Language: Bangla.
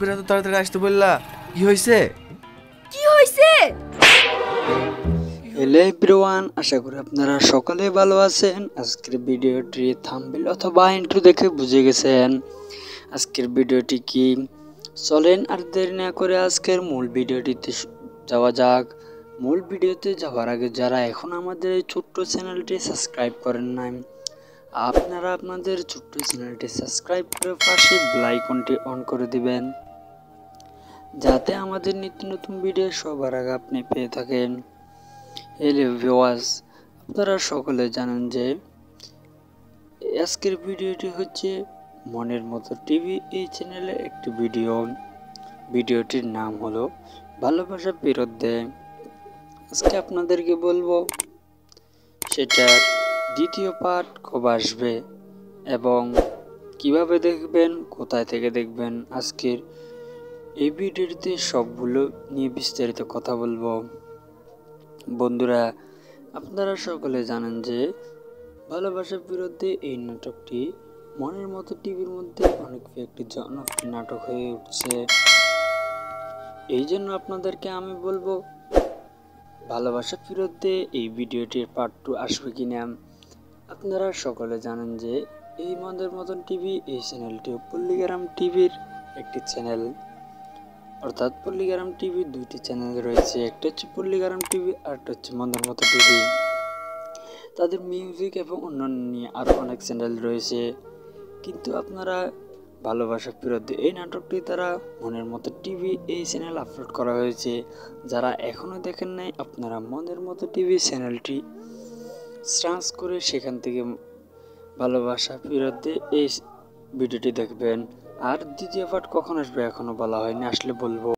এত তাড়াতাড়ি আসতে বললা, কি হয়েছে? কি হয়েছে? হ্যালো এভরিওয়ান, আশা করি আপনারা সকলে ভালো আছেন। আজকের ভিডিওটি থাম্বনেল অথবা ইন্ট্রো দেখে বুঝে গেছেন আজকের ভিডিওটি কি। চলেন আর দেরি না করে আজকের মূল ভিডিওটিতে যাওয়া যাক। মূল ভিডিওতে যাওয়ার আগে যারা এখন আমাদের এই ছোট্ট চ্যানেলটি সাবস্ক্রাইব করেন নাই, আপনারা আপনাদের ছোট্ট চ্যানেলটি সাবস্ক্রাইব করে পাশে বেল আইকনটি অন করে দিবেন, যাতে আমাদের নিত্য নতুন ভিডিও সবার আগে আপনি পেয়ে থাকেন। হ্যালো ভিউয়ার্স, আপনারা সকলে জানেন যে আজকের ভিডিওটি হচ্ছে মনের মতো টিভি এই চ্যানেলের একটি ভিডিওটির নাম হলো ভালোবাসা ফেরত দেয়। আজকে আপনাদেরকে বলবো সেটার দ্বিতীয় পার্ট কবে আসবে এবং কিভাবে দেখবেন, কোথায় থেকে দেখবেন। আজকের এই ভিডিওটিতে সবগুলো নিয়ে বিস্তারিত কথা বলবো। বন্ধুরা, আপনারা সকলে জানেন যে ভালোবাসার বিরুদ্ধে এই নাটকটি মনের মতো টিভির মধ্যে অনেক একটি জনপ্রিয় নাটক হয়ে উঠছে। এই জন্য আপনাদেরকে আমি বলবো ভালোবাসার বিরুদ্ধে এই ভিডিওটির পার্ট 2 আসবে কিনা। আপনারা সকলে জানেন যে এই মনের মতন টিভি এই চ্যানেলটি পল্লীগ্রাম টিভির একটি চ্যানেল, অর্থাৎ পল্লীগ্রাম টিভির দুইটি চ্যানেল রয়েছে, একটা হচ্ছে পল্লীগ্রাম টিভি আর একটা হচ্ছে মনের মতো টিভি। তাদের মিউজিক এবং অন্যান্য নিয়ে আরও অনেক চ্যানেল রয়েছে, কিন্তু আপনারা ভালোবাসা ফেরত এই নাটকটি তারা মনের মতো টিভি এই চ্যানেল আপলোড করা হয়েছে। যারা এখনও দেখেন নাই, আপনারা মনের মতো টিভি চ্যানেলটি সার্চ করে সেখান থেকে ভালোবাসা ফেরত এই ভিডিওটি দেখবেন। আর দ্বিতীয় পার্ট কখন আসবে এখনও বলা হয়নি, আসলে বলবো।